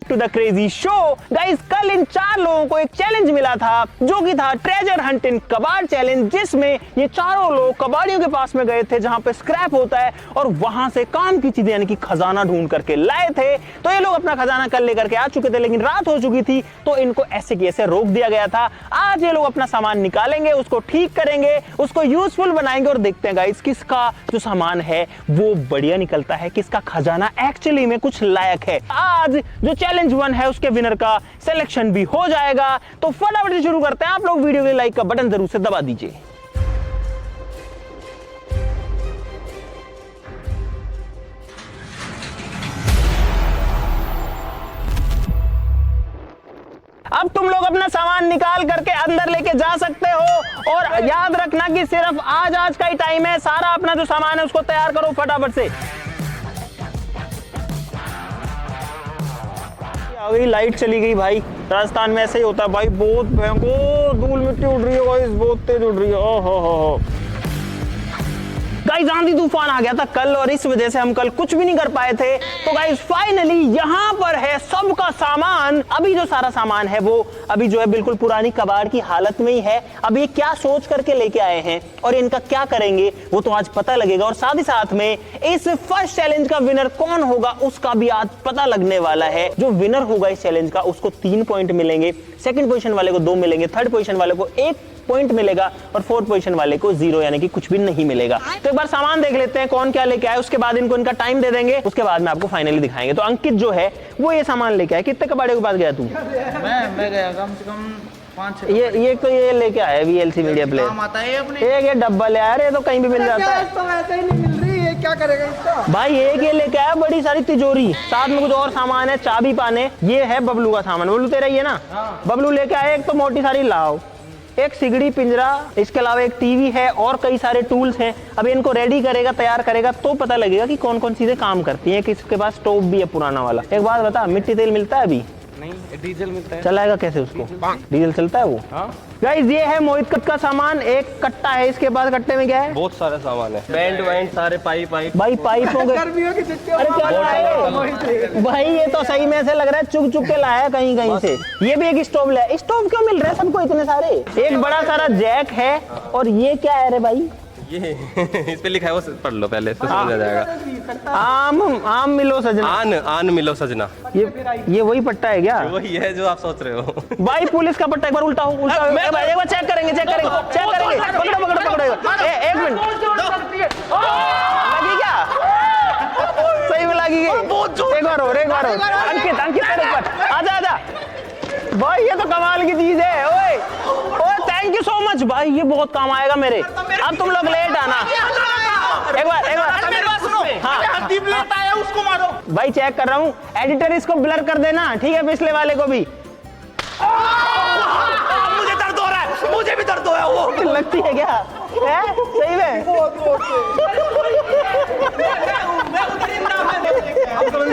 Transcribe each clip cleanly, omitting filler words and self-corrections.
To the crazy show. Guys कल इन 4 लोगों को एक चैलेंज मिला था जो कि था ट्रेजर हंट इन कबाड़ चैलेंज, जिसमें ये चारों लोग कबाड़ियों के पास में गए थे जहां पे स्क्रैप होता है और वहां से काम की चीजें यानी कि खजाना ढूंढ करके लाए थे। तो ये लोग अपना खजाना कल लेकर के आ चुके थे, लेकिन रात हो चुकी थी तो इनको ऐसे की ऐसे रोक दिया गया था। आज ये लोग अपना सामान निकालेंगे, उसको ठीक करेंगे, उसको यूजफुल बनाएंगे और देखते हैं गाइस किसका जो सामान है वो बढ़िया निकलता है, किसका खजाना एक्चुअली में कुछ लायक है। आज जो चैलेंज 1 है उसके विनर का सिलेक्शन भी हो जाएगा। तो फटाफट से शुरू करते हैं। आप लोग वीडियो के लाइक का बटन जरूर से दबा दीजिए। अब तुम लोग अपना सामान निकाल करके अंदर लेके जा सकते हो और याद रखना कि सिर्फ आज का ही टाइम है। सारा अपना जो सामान है उसको तैयार करो फटाफट से। आ गई, लाइट चली गई भाई। राजस्थान में ऐसे ही होता है भाई, बहुत भयंकर धूल मिट्टी उड़ रही है गाइस, बहुत तेज उड़ रही है। ओहो गाइस, आंधी तूफान आ गया था कल और इस वजह से हम कल कुछ भी नहीं कर पाए थे। तो गाइस फाइनली यहाँ पर है सबका सामान। अभी जो सारा सामान है वो अभी जो है बिल्कुल पुरानी कबाड़ की हालत में ही है। अब ये क्या सोच करके लेके आए हैं और इनका क्या करेंगे वो तो आज पता लगेगा। और साथ ही साथ में इस फर्स्ट चैलेंज का विनर कौन होगा उसका भी आज पता लगने वाला है। जो विनर होगा इस चैलेंज का उसको 3 पॉइंट मिलेंगे, सेकंड पोजीशन वाले को 2 मिलेंगे, थर्ड पोजीशन वाले को 1 पॉइंट मिलेगा और फोर्थ पोजीशन वाले को 0 यानी कि कुछ भी नहीं मिलेगा। तो एक बार सामान देख लेते हैं कौन क्या लेके आए, उसके बाद इनको इनका टाइम दे देंगे, उसके बाद में आपको फाइनली दिखाएंगे। तो अंकित जो है वो ये सामान लेके आया। कितने कबाड़े के पास गया तू? मैं गया कम से कम 5-6। ये तो ये लेके आया VLC मीडिया प्लेयर। आता है अपने एक ये डब्बा ले आया, ये तो कहीं भी मिल जाता है। तो वैसे ही नहीं मिल रही है, क्या करेगा इसका? भाई एक ये लेके आया बड़ी सारी तिजोरी, साथ में कुछ और सामान है, चाबी पाने। ये है बबलू का सामान। बबलू तेरा ही है ना? बबलू लेके आया एक तो मोटी सारी लाव, एक सिगड़ी पिंजरा, इसके अलावा एक टीवी है और कई सारे टूल्स हैं। अब इनको रेडी करेगा, तैयार करेगा तो पता लगेगा कि कौन कौन चीजें काम करती हैं। किसके पास स्टोव भी है पुराना वाला। एक बात बता, मिट्टी तेल मिलता है अभी? नहीं, डीजल मिलता है। चलाएगा कैसे उसको? डीजल चलता है वो? गाइस ये है मोहित का सामान। एक कट्टा है इसके पास। कट्टे में क्या है? बहुत सारा सामान है, बैंड वैंड सारे पाइप भाई पाइपों के। अरे क्या लाए भाई, ये तो सही में ऐसे लग रहा है चुग चुग के लाया कहीं कहीं से। ये भी एक स्टोव लाया। स्टोव क्यों मिल रहा है सबको इतने सारे? एक बड़ा सारा जैक है और ये क्या है रे भाई? ये इस पे लिखा है वो पढ़ लो पहले तो समझ आ जाएगा। आम मिलो सजना। आन मिलो सजना। ये वही पट्टा है क्या? वही है जो आप सोच रहे हो। भाई पुलिस का पट्टा। एक बार उल्टा हो, उल्टा हो। एक बार चेक करेंगे। पकड़ो। एक मिनट लगी क्या? सही में लगी गई। एक बार और अंकित तेरे ऊपर आजा। भाई ये तो कमाल की चीज है। ओए थैंक यू सो मच भाई, ये बहुत काम आएगा मेरे। अब तुम लोग लेट आना। एक बार हाँ, उसको मारो भाई, चेक कर रहा हूँ। एडिटर इसको ब्लर कर देना, ठीक है? पिछले वाले को भी। मुझे दर्द हो रहा है, मुझे भी दर्द हो रहा है। वो लगती है क्या? है सही में?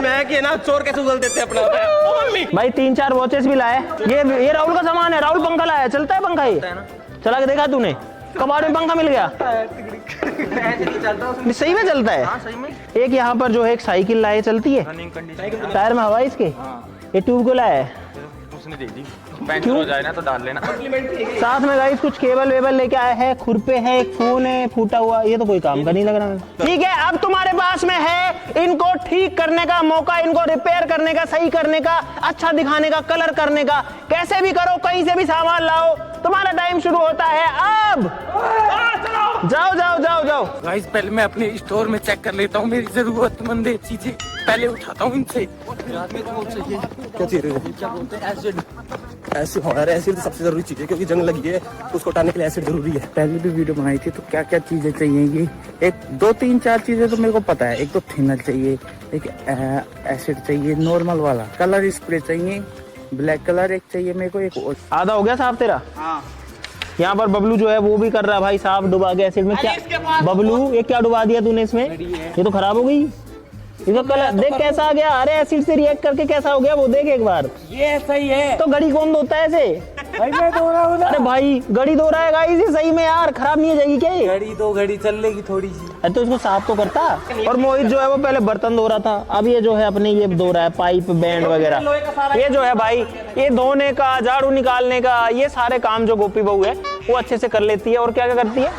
मैं कि ना चोर कैसे उगल देते अपना। भाई 3-4 वॉचेस भी लाए। ये राहुल का सामान है। राहुल पंखा लाया। चलता है पंखा? ये चला के देखा तूने? कबाड़ में पंखा मिल गया? सही में चलता है? सही में। एक यहाँ पर जो है एक साइकिल लाए, चलती है? टायर में हवा है इसके? ये ट्यूब को लाया है? उसने दे दी, पंचर हो जाए ना तो डाल लेना। साथ में गाइस कुछ केबल वेबल लेके आए हैं, खुरपे है, एक फोन है फूटा हुआ। ये तो कोई काम का नहीं लग रहा। ठीक है, अब तुम्हारे पास में है इनको ठीक करने का मौका, इनको रिपेयर करने का, सही करने का, अच्छा दिखाने का, कलर करने का। कैसे भी करो, कहीं से भी सामान लाओ। तुम्हारा टाइम शुरू होता है अब। जाओ। गाइस पहले मैं अपने स्टोर में चेक कर लेता हूँ मेरी जरूरतमंद चीजें पहले उठाता हूँ इनसे। क्या चीज क्या बोलते हैं? एसिड हो यार, एसिड सबसे जरूरी चीज है क्योंकि जंग लगी है, उसको हटाने के लिए एसिड जरूरी है। पहले भी वीडियो बनाई थी तो क्या क्या चीजें चाहिए? एक 2-3-4 चीजें तो मेरे को पता है। एक तो थिनर चाहिए, एक एसिड चाहिए नॉर्मल वाला, कलर स्प्रे चाहिए, ब्लैक कलर एक चाहिए मेरे को, एक आधा हो गया साहब तेरा? यहाँ पर बबलू जो है वो भी कर रहा है भाई साहब, डुबा के एसिड में। क्या बबलू, ये क्या डुबा दिया तूने इसमें? ये तो खराब हो गई। इसका कलर देख कैसा आ गया। अरे एसिड से रिएक्ट करके कैसा हो गया वो देख एक बार। ये ऐसा ही है तो घड़ी कौन धोता है ऐसे? भाई मैं धो रहा हूँ। अरे भाई घड़ी धो रहा है गाइस, ये सही में यार खराब नहीं हो जाएगी क्या ये? घड़ी दो घड़ी चल लेगी थोड़ी सी। अरे तो इसको साफ तो करता। और मोहित जो है वो पहले बर्तन धो रहा था, अब ये जो है अपने ये धो रहा है पाइप बैंड वगैरह। ये जो है भाई ये धोने का, झाड़ू निकालने का, ये सारे काम जो गोपी बहू है वो अच्छे से कर लेती है। और क्या क्या करती है?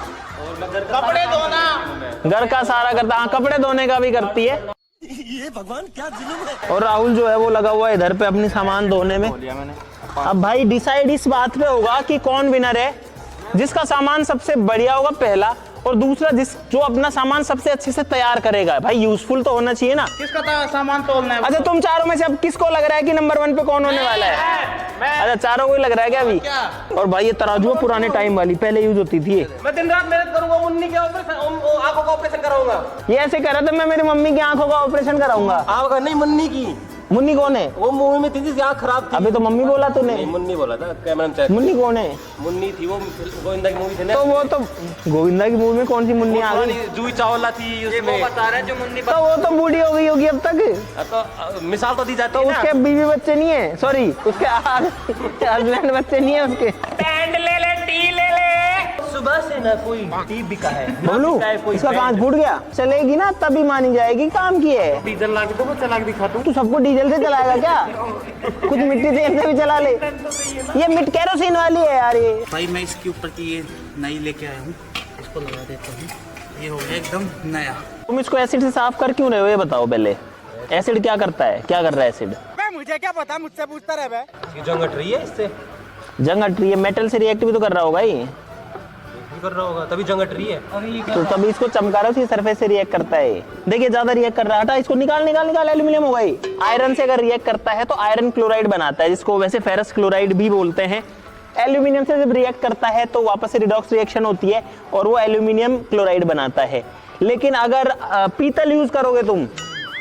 कपड़े धोना, घर का सारा करता, हाँ कपड़े धोने का भी करती है। ये भगवान क्या जुल्म है। और राहुल जो है वो लगा हुआ है इधर पे अपनी सामान धोने में। अब भाई डिसाइड इस बात पे होगा कि कौन विनर है, जिसका सामान सबसे बढ़िया होगा पहला, और दूसरा जो अपना सामान सबसे अच्छे से तैयार करेगा। भाई यूजफुल तो होना चाहिए ना। किसका सामान तोलना है? अच्छा तुम चारों में से अब किसको लग रहा है कि नंबर 1 पे कौन होने वाला है? अच्छा चारों को ही लग रहा है क्या अभी? और भाई ये तराजू है पुराने टाइम वाली, पहले यूज होती थी ये। मैं दिन रात मेहनत करूंगा, मुन्नी के आंखों का ऑपरेशन कराऊंगा। ये ऐसे कह रहा था मैं मेरी मम्मी की आंखों का ऑपरेशन कराऊंगा। आपका नहीं, मुन्नी की। मुन्नी कौन है? वो मूवी में थी आँख खराब थी। अभी तो मम्मी बोला तूने। नहीं, मुन्नी बोला था कैमरा में। मुन्नी कौन है? मुन्नी थी वो गोविंदा की मूवी थी ना। तो वो तो गोविंदा की मूवी में कौन सी मुन्नी आ गई? जूही चावला थी उसमें। वो बता रहे जो मुन्नी। तो वो तो बूढ़ी हो गई होगी अब तक। तो मिसाल तो दी जाती तो है ना। उसके बीवी बच्चे नहीं है, सॉरी उसके हस्बैंड बच्चे नहीं है उसके। पैंट ले ले, टी ले ले। सुबह से ना कोई टी बिका है। बबलू इसका कांच फूट गया, चलेगी ना तभी मानी जाएगी काम की है। डीजल ला के तो चला के दिखा दूं। तू सबको डीजल से चलाएगा क्या? कुछ मिट्टी तेल से भी चला ले। ये मिट केरोसिन वाली है यार ये। भाई मैं इसके ऊपर की ये नई लेके आया हूँ, इसको लगा देता हूँ, ये हो गया एकदम नया। तुम इसको एसिड से साफ कर क्यों रहे हो ये बताओ पहले। एसिड क्या करता है, क्या कर रहा है एसिड? मुझे क्या पता, मुझसे पूछता रहे। इसकी जंग हट रही है, इससे जंग हट रही है, मेटल से रिएक्ट भी तो कर रहा होगा ये। कर रहा होगा तभी जंग हट रही है। तो तभी इसको चमका रहा है, सरफेस से रिएक्ट करता है। देखिए ज्यादा रिएक्ट कर रहा है, इसको निकाल निकाल निकाल, एल्यूमिनियम होगा ये। आयरन से अगर रिएक्ट करता है तो आयरन क्लोराइड बनाता है, जिसको वैसे फेरस क्लोराइड भी बोलते हैं। एल्यूमिनियम से जब रिएक्ट करता है तो वापस से रिडॉक्स रिएक्शन होती है और वो एल्यूमिनियम क्लोराइड बनाता है। लेकिन अगर पीतल यूज करोगे तुम,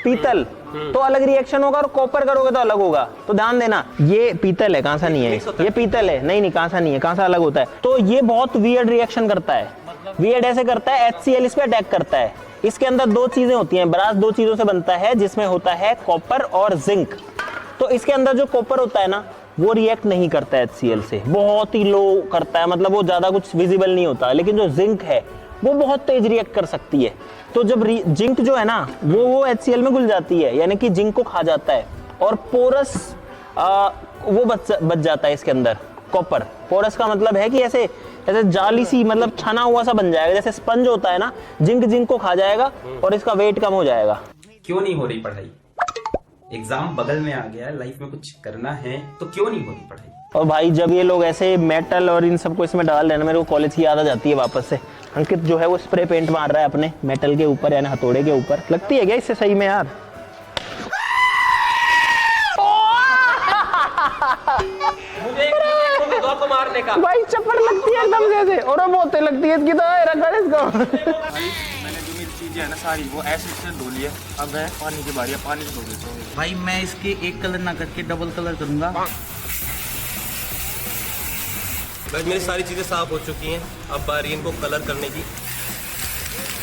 पीतल तो अलग रिएक्शन होगा, और कॉपर करोगे तो अलग होगा। तो ध्यान देना, ये पीतल है, कांसा नहीं है। ये पीतल है, नहीं कांसा नहीं है, कांसा अलग होता है। तो ये बहुत वियर्ड रिएक्शन करता है। वियर्ड ऐसे करता है, HCl इस पे अटैक करता है। इसके अंदर दो चीजें होती हैं, ब्रास दो चीजों से बनता है, जिसमें होता है कॉपर और जिंक। तो इसके अंदर जो कॉपर होता है ना वो रिएक्ट नहीं करता है HCl से, बहुत ही लो करता है, मतलब वो ज्यादा कुछ विजिबल नहीं होता। लेकिन जो जिंक है वो बहुत तेज रिएक्ट कर सकती है। तो जब जिंक जो है ना वो HCl में घुल जाती है, यानी कि जिंक को खा जाता है, और पोरस वो बच जाता है इसके अंदर। कॉपर पोरस का मतलब है कि ऐसे ऐसे जाली सी, मतलब छना हुआ सा बन जाएगा, जैसे स्पंज होता है ना। जिंक को खा जाएगा और इसका वेट कम हो जाएगा। क्यों नहीं हो रही पढ़ाई? एग्जाम बगल में आ गया, लाइफ में कुछ करना है तो क्यों नहीं हो रही पढ़ाई? और भाई जब ये लोग ऐसे मेटल और इन सबको इसमें डाल रहे हैं, मेरे को कॉलेज की याद आ जाती है वापस से। अंकित जो है वो स्प्रे पेंट मार रहा है अपने मेटल के ऊपर, यानी हथौड़े के ऊपर। लगती है क्या इससे सही में यार? मुझे मारने का भाई चप्पड़ लगती है एकदम से, और बहुत लगती है इसकी। तो रखा इसको। मैंने जो मेरी चीजें है ना सारी वो एसिड से धो ली है, अब है पानी की बारी है, पानी से धो देता हूँ। भाई मैं इसके एक कलर ना करके डबल कलर करूंगा। बस मेरी सारी चीजें साफ हो चुकी हैं, अब बारी इनको कलर करने की।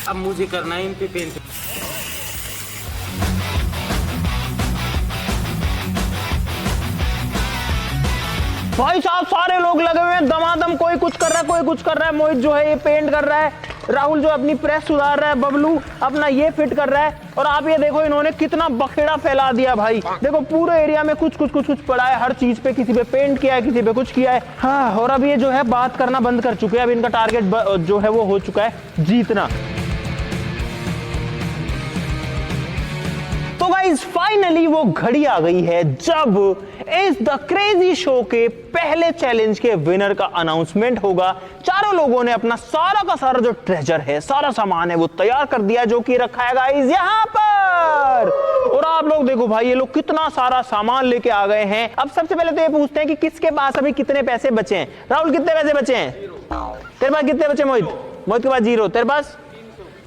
अब मुझे करना है इन पे पेंट। भाई साहब सारे लोग लगे हुए हैं दमादम, कोई कुछ कर रहा है, कोई कुछ कर रहा है। मोहित जो है ये पेंट कर रहा है, राहुल जो अपनी प्रेस सुधार रहा है, बबलू अपना ये फिट कर रहा है। और आप ये देखो इन्होंने कितना बखेड़ा फैला दिया भाई। देखो पूरे एरिया में कुछ कुछ कुछ कुछ पड़ा है, हर चीज पे किसी पे पेंट किया है, किसी पे कुछ किया है। हाँ, और अब ये जो है बात करना बंद कर चुके हैं। अब इनका टारगेट जो है वो हो चुका है जीतना। तो गाइस फाइनली वो घड़ी आ गई है जब इस द क्रेजी शो के पहले चैलेंज के विनर का अनाउंसमेंट होगा। चारों लोगों ने अपना सारा का सारा जो ट्रेजर है, सारा सामान है वो तैयार कर दिया, जो कि रखा है गाइस यहाँ पर। और आप लोग देखो भाई ये लोग कितना सारा सामान लेके आ गए हैं। अब सबसे पहले तो ये पूछते हैं कि किसके पास अभी कितने पैसे बचे हैं। राहुल कितने पैसे बचे हैं? तेरे पास कितने बचे? मोहित के पास 0। तेरे पास?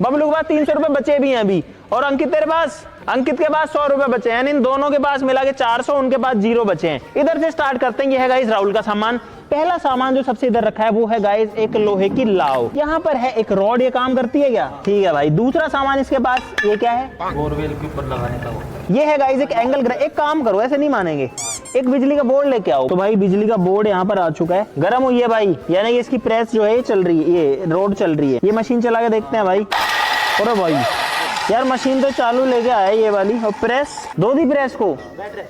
बबलू के पास 300 रुपए बचे भी हैं अभी। और अंकित तेरे पास? अंकित के पास 100 रुपए बचे हैं, यानी इन दोनों के पास मिला के 400, उनके पास 0 बचे हैं। इधर से स्टार्ट करते हैं। ये है गाइस राहुल का सामान। पहला सामान जो सबसे इधर रखा है वो है गाइस एक लोहे की लाव। यहाँ पर है एक रॉड, ये काम करती है क्या? ठीक है भाई। दूसरा सामान इसके पास ये क्या है? बोरवेल के ऊपर लगाने का वो। ये है गाइस एक एंगल ग्राइंडर। एक काम करो, ऐसे नहीं मानेंगे, एक बिजली का बोर्ड लेके आओ। तो भाई बिजली का बोर्ड यहाँ पर आ चुका है, गर्म हुई है भाई, यानी कि इसकी प्रेस जो है चल रही है, ये रोड चल रही है। ये मशीन चला के देखते हैं भाई। अरे भाई यार मशीन तो चालू लेके आया ये वाली, और प्रेस दो दी प्रेस को,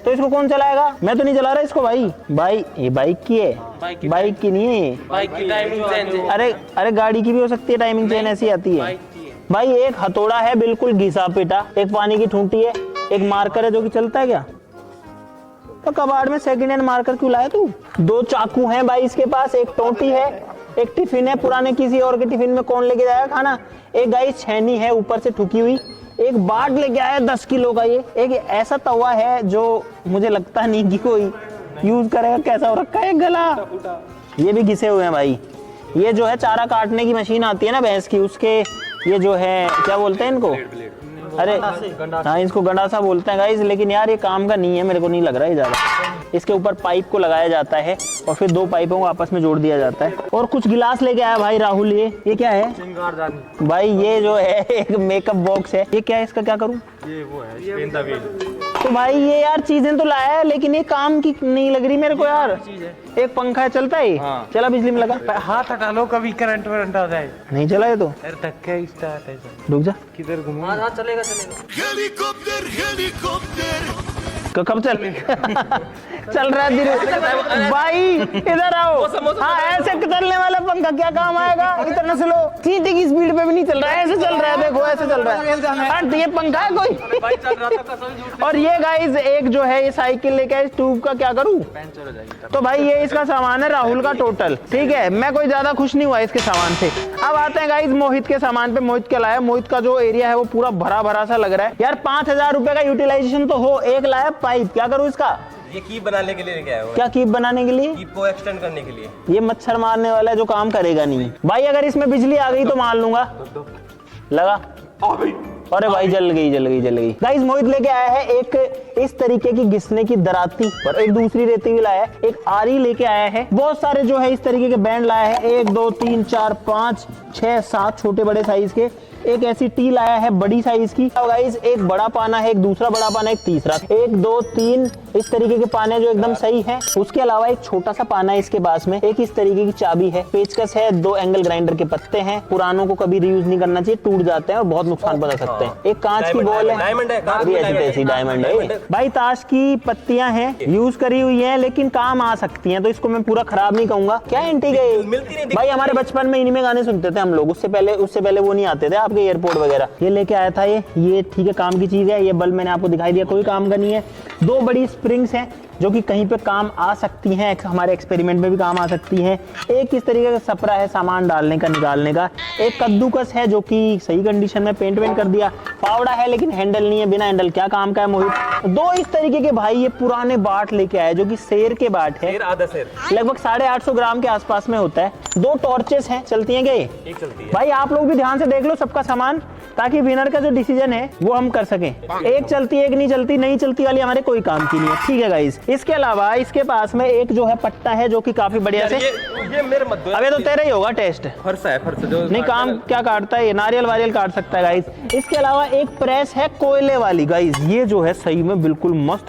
तो इसको कौन चलाएगा? मैं तो नहीं चला रहा इसको भाई। भाई ये बाइक की है, बाइक की नहीं है, बाइक की टाइमिंग चेंज है। अरे गाड़ी की भी हो सकती है, टाइमिंग चेन ऐसी आती है भाई। एक हथौड़ा है बिल्कुल घिसा पिटा, एक पानी की ठूंटी है, एक मार्कर है जो कि चलता है क्या? तो कबाड़ में सेकंड हैंड मार्कर क्यों लाया तू? दो चाकू हैं भाई इसके पास, एक टोटी है, एक टिफिन है, पुराने किसी और के टिफिन में कौन लेके जाएगा खाना। एक गाइस छेनी है ऊपर से ठुकी हुई, एक बाट लेके आया 10 किलो का ये। एक ऐसा तवा है जो मुझे लगता नहीं कि कोई यूज करेगा, कैसा हो रखा है गला। ये भी घिसे हुए हैं भाई। ये जो है चारा काटने की मशीन आती है ना भैंस की, उसके ये जो है क्या बोलते हैं इनको? अरे हाँ इसको गंडासा बोलते हैं गाइस, लेकिन यार ये काम का नहीं है, मेरे को नहीं लग रहा है ज्यादा। इसके ऊपर पाइप को लगाया जाता है और फिर दो पाइपों को आपस में जोड़ दिया जाता है। और कुछ गिलास लेके आया भाई राहुल, ये क्या है भाई? ये जो है एक मेकअप बॉक्स है, ये क्या है, इसका क्या करूँ? ये वो है तो भाई ये यार चीजें तो लाया है, लेकिन ये काम की नहीं लग रही मेरे को यार। एक पंखा है, चलता है? हाँ। चला बिजली में लगा, हाथ हटा लो, कभी करंट वरंट आ जाए। नहीं चला ये तो, धक्के स्टार्ट है। रुक जा, किधर घूमो? हाँ चलेगा कब चल चल रहा है धीरे भाई, इधर आओ। हाँ ऐसे चलने वाला पंखा क्या काम आएगा? इतना स्लो, चींटी की स्पीड पे भी नहीं चल रहा है, ऐसे चल रहा है, देखो ऐसे चल रहा है। ये पंखा है कोई? और ये गाइस एक जो है ये साइकिल लेके आए, ट्यूब का क्या करूँ? तो भाई ये इसका सामान है राहुल का टोटल, ठीक है। मैं कोई ज्यादा खुश नहीं हुआ इसके सामान से। अब आते हैं गाइस मोहित के सामान पे। मोहित क्या लाया? मोहित का जो एरिया है वो पूरा भरा भरा सा लग रहा है यार। 5000 रुपए का यूटिलाइजेशन तो हो। एक लाया पाइप, क्या करूँ इसका? ये कीप बनाने के लिए क्या है? क्या कीप बनाने के लिए? कीप को एक्सटेंड करने के लिए। ये मच्छर मारने वाला है जो काम करेगा नहीं भाई। अगर इसमें बिजली आ गई तो मान लूंगा। लगा? अरे भाई जल गई। गाइस मोहित लेके आया है एक इस तरीके की घिसने की दराती और एक दूसरी रेती भी लाया है, एक आरी लेके आया है, बहुत सारे जो है इस तरीके के बैंड लाया है, 1 2 3 4 5 6 7 छोटे बड़े साइज के। एक ऐसी टी लाया है बड़ी साइज की। गाइस एक बड़ा पाना है, एक दूसरा बड़ा पाना, एक तीसरा, 1 2 3 इस तरीके के पाने जो एकदम सही है। उसके अलावा एक छोटा सा पाना है इसके पास में, एक इस तरीके की चाबी है, पेचकस है, 2 एंगल ग्राइंडर के पत्ते हैं। पुरानों को कभी रीयूज नहीं करना चाहिए, टूट जाते हैं और बहुत नुकसान पहुंचा सकते हैं। एक कांच की बॉल है, डायमंड है भाई। ताश की पत्तियां हैं, यूज करी हुई है लेकिन काम आ सकती हैं, तो इसको मैं पूरा खराब नहीं कहूंगा। क्या एंटी गए भाई? हमारे बचपन में इनमें गाने सुनते थे हम लोग, उससे पहले वो नहीं आते थे आपके एयरपोर्ट वगैरह। ये लेके आया था ये ठीक है, काम की चीज है। ये बल्ब मैंने आपको दिखाई दिया, कोई काम का नहीं है। 2 बड़ी स्प्रिंग्स हैं जो कि कहीं पे काम आ सकती हैं, हमारे एक्सपेरिमेंट में भी काम आ सकती हैं। एक इस तरीके का सपरा है सामान डालने का निकालने का। एक कद्दूकस है जो कि सही कंडीशन में पेंट कर दिया। फावड़ा है लेकिन हैंडल नहीं है, बिना हैंडल क्या काम का है मोहित। 2 इस तरीके के भाई ये पुराने बाट लेके आए जो कि शेर के बाट है, आधा शेर, लगभग 850 ग्राम के आसपास में होता है। 2 टॉर्चेस हैं, चलती हैं क्या ये? एक चलती है भाई। आप लोग भी ध्यान से देख लो सबका सामान, ताकि विनर का जो डिसीजन है वो हम कर सकें। एक चलती है, एक नहीं चलती वाली हमारे कोई काम की नहीं है, ठीक है गाइस। इसके अलावा इसके पास में एक जो है पट्टा है जो कि काफी बढ़िया से, ये मेरे मत दो। अबे तो तेरा ही होगा टेस्ट। फर्श जो नहीं काम क्या काटता है ये? नारियल वारियल काट सकता है गाइस। इसके अलावा एक प्रेस है कोयले वाली गाइस, ये जो है सही में बिल्कुल मस्त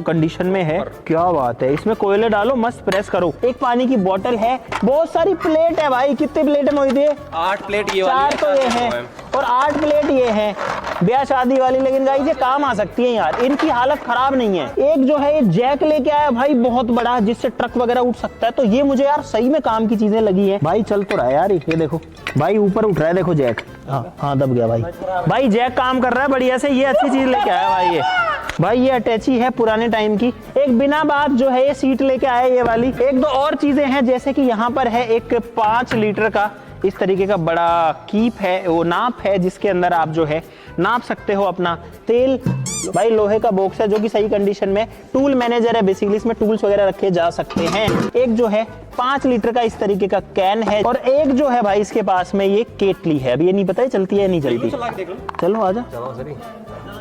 कंडीशन में है, क्या बात है। इसमें कोयले डालो, मस्त प्रेस करो। एक पानी की बोतल है, बहुत सारी प्लेट है भाई। कितने प्लेट है मोहित? 8 प्लेट ये 4 तो ये है और 8 प्लेट ये है, ब्याह शादी वाली। लेकिन गाइस ये काम आ सकती है यार, इनकी हालत खराब नहीं है। एक जो है ये जैक लेके आया भाई बहुत बड़ा, जिससे ट्रक वगैरह उठ सकता है, तो ये मुझे यार सही में काम की चीजें लगी है भाई। चल तो रहा है यार, ये देखो भाई ऊपर उठ रहा है, देखो जैक। हाँ दब गया भाई जैक काम कर रहा है बढ़िया से। ये अच्छी चीज लेके आया भाई ये अटैची है पुराने टाइम की। एक बिना बात जो है ये सीट लेके आया ये वाली। 1-2 और चीजें हैं, जैसे कि यहाँ पर है एक 5 लीटर का इस तरीके का बड़ा कीप है, वो नाप है जिसके अंदर आप जो है नाप सकते हो अपना तेल। भाई लोहे का बॉक्स है जो कि सही कंडीशन में, टूल मैनेजर है बेसिकली, इसमें टूल्स वगैरह रखे जा सकते हैं। एक जो है 5 लीटर का इस तरीके का कैन है, और एक जो है भाई इसके पास में ये केटली है। अभी ये नहीं पता है चलती है नहीं चलती। चलो आजा,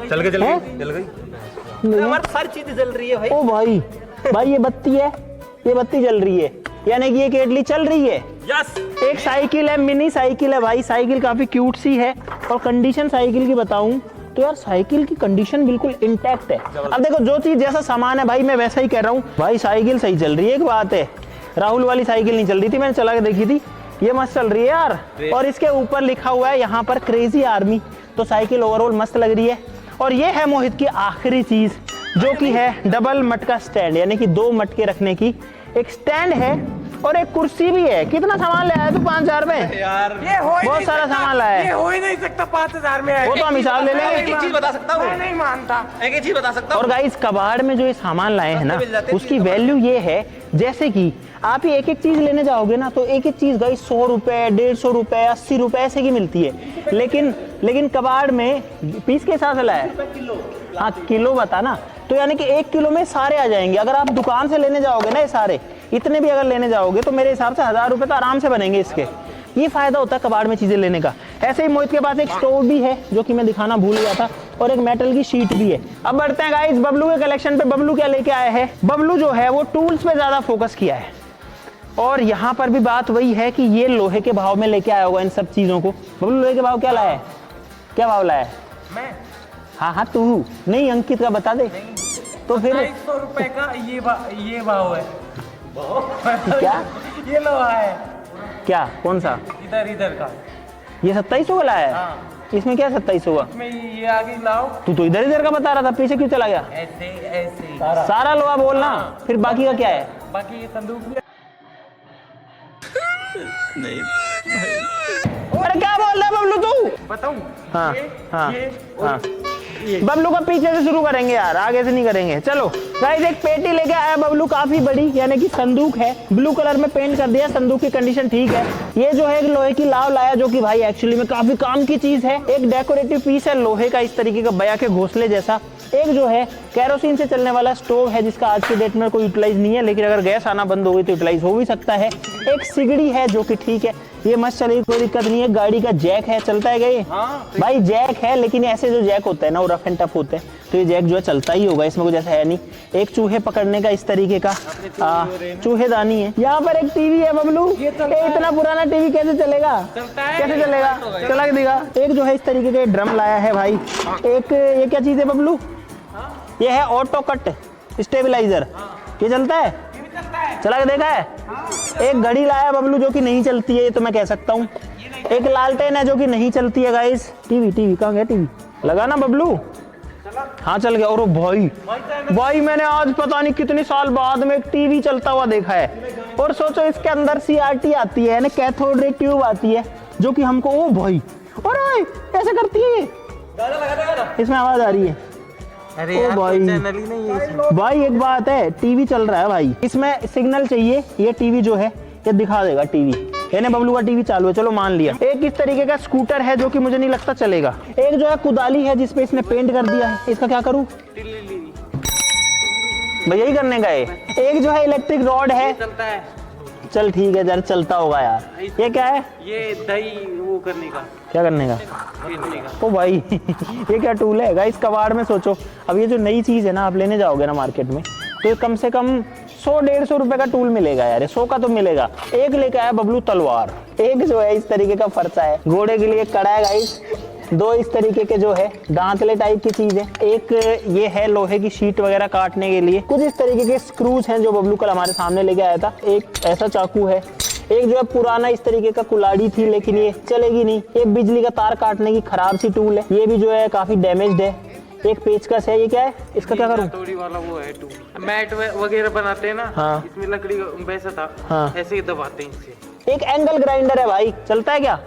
चल गई हमारी सारी चीजें जल रही है भाई। ओ भाई ये बत्ती है, ये बत्ती जल रही है, यानी कि ये केटली चल रही है। यस। एक साइकिल है, मिनी साइकिल है भाई। साइकिल काफी क्यूट सी है, और कंडीशन साइकिल की बताऊं तो यार साइकिल की कंडीशन बिल्कुल इंटैक्ट है। अब देखो जो चीज जैसा सामान है भाई मैं वैसा ही कह रहा हूँ भाई, साइकिल सही चल रही है। एक बात है, राहुल वाली साइकिल नहीं चल रही थी, मैंने चला के देखी थी, ये मस्त चल रही है यार। और इसके ऊपर लिखा हुआ है यहाँ पर क्रेजी आर्मी, तो साइकिल ओवरऑल मस्त लग रही है। और ये है मोहित की आखिरी चीज जो कि है डबल मटका स्टैंड, यानी कि 2 मटके रखने की एक स्टैंड है और एक कुर्सी भी है। कितना सामान ले आया तू 5,000 में यार ये हो ही बहुत नहीं सारा सकता। सामान लाया है। ये हो ही नहीं सकता 5,000 में। वो तो हम हिसाब ले लेंगे। एक चीज बता सकता हूँ, मैं नहीं मानता। एक चीज बता सकता हूँ। और गाइस कबाड़ में जो ये सामान लाए हैं ना उसकी वैल्यू ये है, जैसे कि आप ये एक एक चीज लेने जाओगे ना तो एक एक चीज गाइस 100 रुपए, 150 रुपए, 80 रुपए ऐसे की मिलती है। लेकिन कबाड़ में पीस के हिसाब से लाया, हाँ किलो बता ना, तो यानी कि 1 किलो में सारे आ जाएंगे। अगर आप दुकान से लेने जाओगे ना ये सारे इतने भी अगर लेने जाओगे तो मेरे हिसाब से 1000 रुपए तो आराम से बनेंगे इसके। ये फायदा होता है कबाड़ में चीजें लेने का। ऐसे ही मोहित के पास एक स्टोव भी है जो कि मैं दिखाना भूल गया था, और एक मेटल की शीट भी है। अब बढ़ते हैं गाइस बबलू के कलेक्शन पे। बबलू क्या लेके आया है? बबलू जो है वो टूल्स पे ज्यादा फोकस किया है, और यहाँ पर भी बात वही है कि ये लोहे के भाव में लेके आया होगा इन सब चीजों को। बबलू लोहे के भाव क्या लाया है? क्या भाव लाया है? मैं हाँ तू नहीं, अंकित का बता दे। तो फिर 250 रुपए का ये भाव है। क्या ये लोहा है क्या कौन सा? इधर का। ये 2700 का लाया है? हाँ। इसमें क्या 2700 का? मैं ये आगे लाओ। तू तो इधर का बता रहा था, पीछे क्यों चला गया? ऐसे सारा लोहा बोलना, फिर बाकी का क्या है? बाकी ये संदूक भी। अरे क्या बोल रहा है बबलू तू? बताऊं? हाँ ये, हाँ ये हाँ और ये। बबलू का पीछे से शुरू करेंगे यार, आगे से नहीं करेंगे। चलो गाइस एक पेटी लेके आया बबलू, काफी बड़ी, यानी कि संदूक है, ब्लू कलर में पेंट कर दिया। संदूक की कंडीशन ठीक है। ये जो है एक लोहे की लाव लाया जो कि भाई एक्चुअली में काफी काम की चीज है। एक डेकोरेटिव पीस है लोहे का, इस तरीके का बया के घोंसले जैसा। एक जो है कैरोसिन से चलने वाला स्टोव है जिसका आज की डेट में कोई यूटिलाइज नहीं है, लेकिन अगर गैस आना बंद हो गई तो यूटिलाइज हो भी सकता है। एक सिगड़ी है जो कि ठीक है, ये मस्त चलेगी, कोई दिक्कत नहीं है। गाड़ी का जैक है, चलता है ये? हाँ। भाई जैक है, लेकिन ऐसे जो जैक होता है ना वो रफ एंड टफ होते हैं, तो ये जैक जो है चलता ही होगा, इसमें कुछ ऐसा है नहीं। एक चूहे पकड़ने का इस तरीके का चूहेदानी है। यहाँ पर एक टीवी है बबलू, इतना पुराना टीवी कैसे चलेगा? कैसे चलेगा? चला के देगा। एक जो है इस तरीके का ड्रम लाया है भाई। एक ये क्या चीज है बबलू? ये है ऑटो कट स्टेबलाइजर, ये चलता है? चला के देखा है? एक घड़ी लाया बबलू जो कि नहीं चलती है, ये तो मैं कह सकता हूँ। एक लालटेन है जो कि नहीं चलती है गाइस। टीवी कहाँ गया? टीवी लगा ना बबलू? हाँ चल गया। और भाई मैंने आज पता नहीं कितने साल बाद में एक टीवी चलता हुआ देखा है। और सोचो इसके अंदर CRT आती है, यानी कैथोड रे ट्यूब आती है, जो कि हमको ओ भाई और ऐसे करती है ये, इसमें आवाज आ रही है। अरे ओ भाई चैनल ही नहीं है इसमें। भाई एक बात है, टीवी चल रहा है भाई, इसमें सिग्नल चाहिए। ये टीवी जो है ये दिखा देगा टीवी, यानी बबलू का टीवी चालू है, चलो मान लिया। एक इस तरीके का स्कूटर है जो कि मुझे नहीं लगता चलेगा। एक जो है कुदाली है जिसपे इसने पेंट कर दिया है, इसका क्या करूं भैया? यही करने का है। एक जो है इलेक्ट्रिक रॉड है, चलता है। चल ठीक है, जरा चलता होगा यार। ये क्या है? ये दही वो करने का, क्या करने का? पीसने का। ओ भाई ये क्या टूल है गाइस? कबाड़ में सोचो, अब ये जो नई चीज है ना आप लेने जाओगे ना मार्केट में, तो ये कम से कम 100-150 रुपए का टूल मिलेगा यार, 100 का तो मिलेगा। एक लेके आया बबलू तलवार। एक जो है इस तरीके का फरसा है, घोड़े के लिए कड़ा है गाइस। 2 इस तरीके के जो है दांतले टाइप की चीज है। एक ये है लोहे की शीट वगैरह काटने के लिए। कुछ इस तरीके के स्क्रूज हैं जो बबलू कल हमारे सामने लेके आया था। एक ऐसा चाकू है। एक जो है पुराना इस तरीके का कुलाड़ी थी, लेकिन ये चलेगी नहीं। एक बिजली का तार काटने की खराब सी टूल है, ये भी जो है काफी डैमेज्ड है। एक पेचकस है, ये क्या है? इसका क्या करूं? हथौड़ी वाला वो है टूल, मैट वगैरह बनाते हैं ना। हाँ। इसमें लकड़ी वैसा था। हाँ। ऐसे ही दबाते हैं इससे। एक एंगल ग्राइंडर है भाई, चलता है क्या?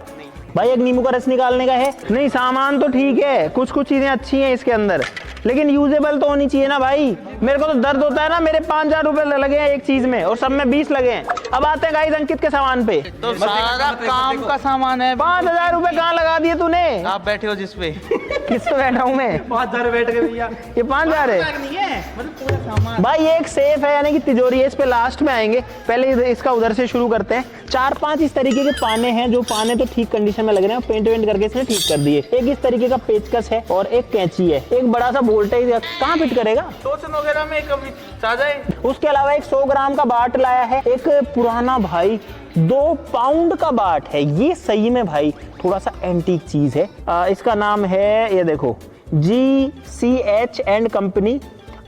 भाई एक नींबू का रस निकालने का है। नहीं सामान तो ठीक है, कुछ चीजें अच्छी हैं इसके अंदर, लेकिन यूजेबल तो होनी चाहिए ना भाई। मेरे को तो दर्द होता है ना, मेरे 5000 रुपए लगे हैं एक चीज में और सब में 20 लगे हैं। अब आते हैं गाइस अंकित के सामान पे। तो सारा काम का सामान है। 5000 रुपए कहाँ लगा दिए तूने? आप बैठे हो जिसपे किस पे बैठा हूँ मैं? 5000 बैठ गए भैया। ये 5000 है नहीं है, मतलब पूरा सामान। भाई। ये एक सेफ है, यानी कि तिजोरी है, इस पे लास्ट में आएंगे। पहले इसका उधर से शुरू करते हैं। 4-5 इस तरीके के पाने हैं, जो पाने तो ठीक कंडीशन में लग रहे हैं, पेंट करके इसने ठीक कर दिए। एक इस तरीके का पेचकस है और एक कैंची है। एक बड़ा सा वोल्टेज कहाँ फिट करेगा? टोचन वगैरह में कभी आ जाए। उसके अलावा एक 100 ग्राम का बाट लाया है। एक पुराना भाई 2 पाउंड का बाट है, ये सही में भाई थोड़ा सा एंटीक चीज है। इसका नाम है, ये देखो, GCH and company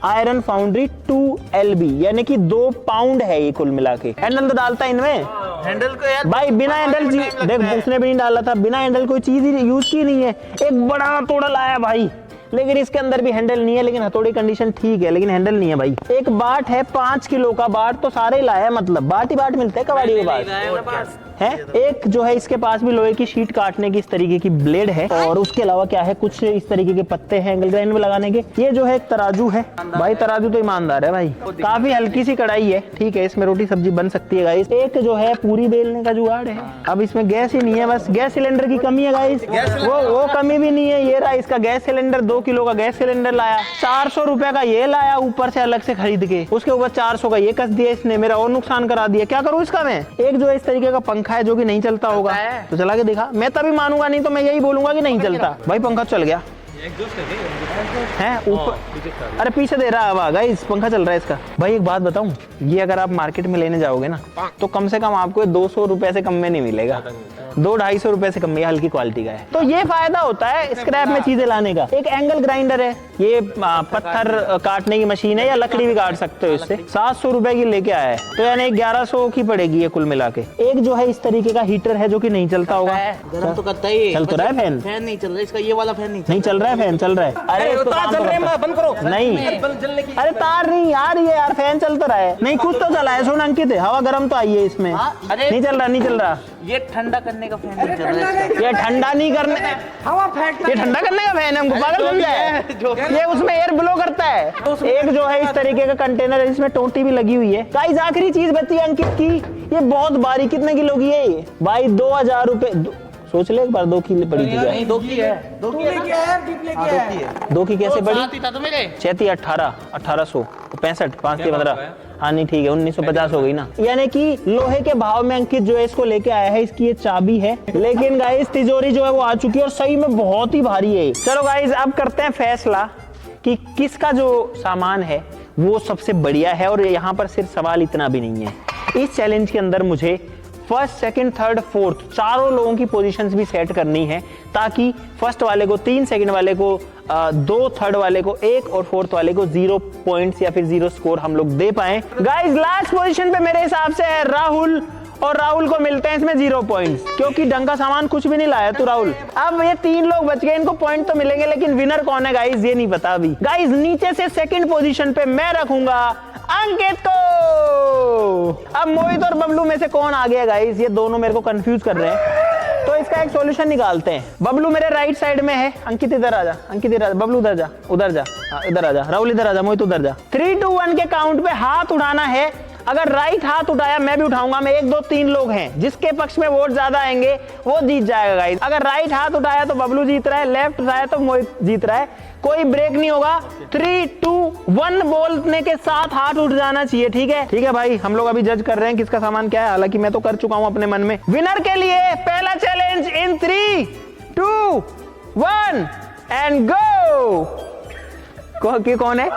iron foundry 2LB, यानी कि 2 पाउंड है ये कुल मिला के। हैंडल तो डालता है इनमें हैंडल को यार भाई, बिना हैंडल देख उसने भी नहीं डाला था, बिना हैंडल कोई चीज ही यूज की नहीं है। एक बड़ा हथौड़ा लाया भाई, लेकिन इसके अंदर भी हैंडल नहीं है, लेकिन हथौड़ी कंडीशन ठीक है, लेकिन हैंडल नहीं है भाई। एक बाट है 5 किलो का, बाट तो सारे ही लाया, मतलब बाट ही बाट मिलते हैं कबाड़ी के पास है। एक जो है इसके पास भी लोहे की शीट काटने की इस तरीके की ब्लेड है, और उसके अलावा क्या है, कुछ इस तरीके के पत्ते हैं एंगल ग्राइंड में लगाने के। ये जो है एक तराजू है भाई, तराजू तो ईमानदार है भाई। काफी हल्की सी कढ़ाई है, ठीक है, इसमें रोटी सब्जी बन सकती है गाइस। एक जो है पूरी बेलने का जुगाड़ है। अब इसमें गैस ही नहीं है, बस गैस सिलेंडर की कमी है गाइस, वो कमी भी नहीं है। ये रहा इसका गैस सिलेंडर, 2 किलो का गैस सिलेंडर लाया, 400 रुपए का ये लाया ऊपर से अलग से खरीद के, उसके ऊपर 400 का ये कस दिया इसने, मेरा और नुकसान करा दिया। क्या करूँ इसका मैं? एक जो है इस तरीके का पंखा है जो कि नहीं चलता होगा, तो चला के देखा, मैं तभी मानूंगा, नहीं तो मैं यही बोलूंगा कि नहीं चलता। भाई पंखा चल गया है ऊपर, अरे पीछे दे रहा है गाइस, पंखा चल रहा है इसका। भाई एक बात बताऊं, ये अगर आप मार्केट में लेने जाओगे ना, तो कम से कम आपको 200 रुपए से कम में नहीं मिलेगा, 200-250 रुपए से कम में, हल्की क्वालिटी का है। तो ये फायदा होता है स्क्रैप में चीजें लाने का। एक एंगल ग्राइंडर है, ये पत्थर काटने की मशीन है, या लकड़ी भी काट सकते हो इससे। 700 रुपए की लेके आया है, तो यानी 1100 की पड़ेगी ये कुल मिला के। एक जो है इस तरीके का हीटर है जो कि नहीं चलता होगा, गर्म तो करता ही, चल तो रहा है फैन, फैन नहीं चल रहा इसका, ये वाला फैन नहीं चल रहा है, फैन चल रहा है। अरे तो तार चल रहे हैं, बंद करो। नहीं, अरे तार नहीं यार, ये यार फैन चल तो रहा है। नहीं कुछ तो चला है, सुन अंकित, हवा गर्म तो आई है इसमें। नहीं चल रहा, नहीं चल रहा, ये ठंडा करने का फैन नहीं चल रहा है। ये ठंडा नहीं करने, हवा फेंक, ये ठंडा करने का फैन है, हमको पागल समझा है, ये उसमें एयर ब्लो करता है। एक जो है इस तरीके का कंटेनर है, इसमें टोटी भी लगी हुई है। गाइस आखिरी चीज बची है अंकित की, ये बहुत भारी, कितने किलो की है ये भाई? 2000 रुपए। सोच ले एक बार, 2 की पड़ी थी क्या? 2 की है, 2 की है, 2 की कैसे पड़ी? 6 18 1800 65 5 के 15, हाँ नहीं ठीक है, 1950 हो गई ना। यानी कि लोहे के भाव में अंकित जो है इसको लेके आया है, इसकी ये चाबी है, लेकिन गाइस तिजोरी जो है वो आ चुकी है, और सही में बहुत ही भारी है। चलो गाइस अब करते हैं फैसला कि किसका जो सामान है वो सबसे बढ़िया है। और यहाँ पर सिर्फ सवाल इतना भी नहीं है, इस चैलेंज के अंदर मुझे फर्स्ट, सेकंड, थर्ड, फोर्थ चारों लोगों की पोजीशंस भी सेट करनी है, ताकि फर्स्ट वाले को 3, सेकंड वाले को 2, थर्ड वाले को 1 और फोर्थ वाले को 0 पॉइंट्स या फिर 0 स्कोर हम लोग दे पाए। गाइस लास्ट पोजीशन पे मेरे हिसाब से है राहुल, और राहुल को मिलते हैं इसमें 0 पॉइंट्स, क्योंकि ढंग का सामान कुछ भी नहीं लाया तू राहुल। अब ये 3 लोग बच गए, इनको पॉइंट तो मिलेंगे, लेकिन विनर कौन है गाइस ये नहीं पता अभी। गाइस नीचे से सेकंड पोजीशन पे मैं रखूंगा अंकित को। अब मोहित और बबलू में से कौन आ गया गाइस, ये दोनों मेरे को कंफ्यूज कर रहे हैं, तो इसका एक सॉल्यूशन निकालते हैं। बबलू मेरे राइट साइड में है, अंकित इधर आ जा, अंकित इधर, बबलू उधर जा, उधर जा, इधर आ जा, राहुल इधर आ जा, मोहित उधर जा। 3, 2, 1 के काउंट पे हाथ उठाना है। अगर राइट हाथ उठाया मैं भी उठाऊंगा, मैं 1, 2, 3 लोग हैं, जिसके पक्ष में वोट ज्यादा आएंगे वो जीत जाएगा गाइस। अगर राइट हाथ उठाया तो बबलू जीत रहा है, लेफ्ट उठाया तो मोहित जीत रहा है, कोई ब्रेक नहीं होगा। 3, 2, 1 बोलने के साथ हाथ उठ जाना चाहिए, ठीक है? ठीक है भाई, हम लोग अभी जज कर रहे हैं किसका सामान क्या है, हालांकि मैं तो कर चुका हूं अपने मन में। विनर के लिए पहला चैलेंज इन 3, 2, 1 एंड गो। कौन है?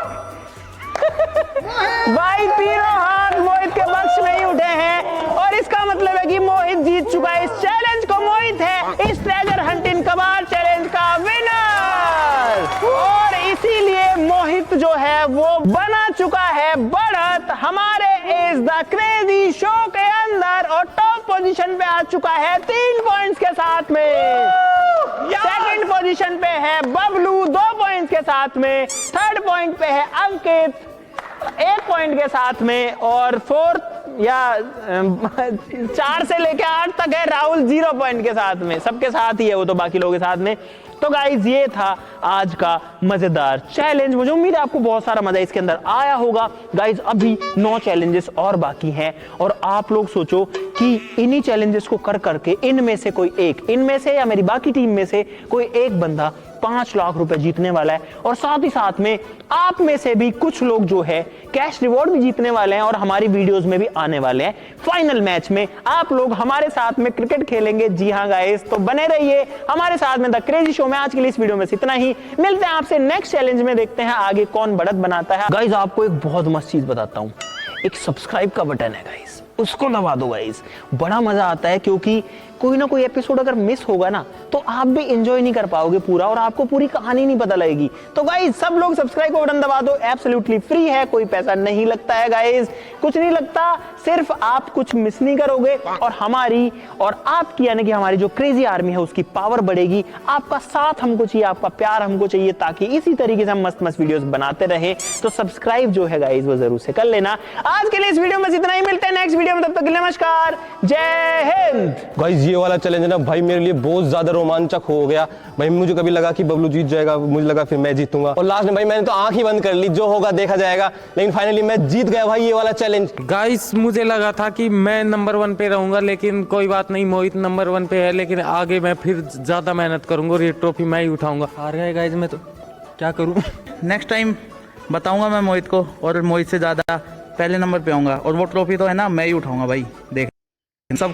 भाई तीनों हाथ मोहित के पक्ष में ही उठे हैं, और इसका मतलब है कि मोहित जीत चुका है इस चैलेंज को। मोहित है इस ट्रेजर हंट इन कबाड़ चैलेंज का विनर, और इसीलिए मोहित जो है वो बना चुका है बढ़त हमारे इज द क्रेजी शो के अंदर, और टॉप पोजीशन पे आ चुका है 3 पॉइंट्स के साथ में। सेकंड पोजीशन पे है बबलू 2 पॉइंट्स के साथ में, थर्ड पॉइंट पे है अंकित 1 पॉइंट के साथ में, और फोर्थ या 4 से लेकर 8 तक है राहुल 0 पॉइंट के साथ में। सबके साथ ही है वो तो, बाकी लोगों के साथ में। तो गाइज ये था आज का मजेदार चैलेंज, मुझे उम्मीद है आपको बहुत सारा मजा इसके अंदर आया होगा। गाइज अभी 9 चैलेंजेस और बाकी हैं, और आप लोग सोचो कि इन्हीं चैलेंजेस को कर करके इनमें से कोई एक, इनमें से या मेरी बाकी टीम में से कोई एक बंदा 5 लाख रुपए जीतने वाला है, और साथ ही साथ में आप में से भी कुछ लोग जो है कैश रिवॉर्ड भी जीतने वाले हैं, और हमारी वीडियोस में भी आने वाले हैं। फाइनल मैच में आप लोग हमारे साथ में क्रिकेट खेलेंगे। जी हाँ गाइस, तो बने रहिए हमारे साथ में द क्रेजी शो में। आज के लिए इस वीडियो में इतना ही, मिलते हैं आपसे नेक्स्ट चैलेंज में, देखते हैं आगे कौन बढ़त बनाता है। गाइस आपको एक बहुत मस्त चीज बताता हूं, एक सब्सक्राइब का बटन है गाइस, उसको दबा दो गाइस, बड़ा मजा आता है, क्योंकि कोई ना कोई एपिसोड अगर मिस होगा ना तो आप भी एंजॉय नहीं कर पाओगे पूरा और आपको पूरी कहानी नहीं पता लगेगी। तो गाइस सब लोग सब्सक्राइब का बटन दबा दो, एब्सोल्युटली फ्री है, कोई पैसा नहीं लगता है गाइस, कुछ नहीं लगता, सिर्फ आप कुछ मिस नहीं करोगे और हमारी और आपकी यानी कि हमारी जो क्रेजी आर्मी है उसकी पावर बढ़ेगी। आपका साथ हमको चाहिए, आपका प्यार हमको चाहिए, ताकि इसी तरीके से हम मस्त मस्त वीडियोस बनाते रहे। तो सब्सक्राइब जो है गाइस वो जरूर से कर लेना। आज के लिए इस वीडियो में इतना ही, मिलते हैं नेक्स्ट वीडियो में, तब तक के लिए नमस्कार, जय हिंद। गाइस ये वाला चैलेंज ना भाई मेरे लिए बहुत ज्यादा रोमांचक हो गया भाई। मुझे कभी लगा कि बबलू जीत जाएगा, मुझे लगा फिर मैं जीतूंगा और लास्ट में भाई मैंने तो आंख ही बंद कर ली, जो होगा देखा जाएगा, लेकिन फाइनली मैं जीत गया भाई ये वाला चैलेंज। गाइस मुझे लगा था कि मैं नंबर 1 पे रहूंगा, लेकिन कोई बात नहीं, मोहित नंबर 1 पे है, लेकिन आगे मैं फिर ज्यादा मेहनत करूंगा और ये ट्रॉफी मैं ही उठाऊंगा। हार गए गाइस, मैं तो क्या करूं। नेक्स्ट टाइम बताऊंगा मैं मोहित को, और मोहित से ज्यादा पहले नंबर पे आऊंगा, और वो ट्रॉफी तो है ना मैं ही उठाऊंगा भाई, देख सबको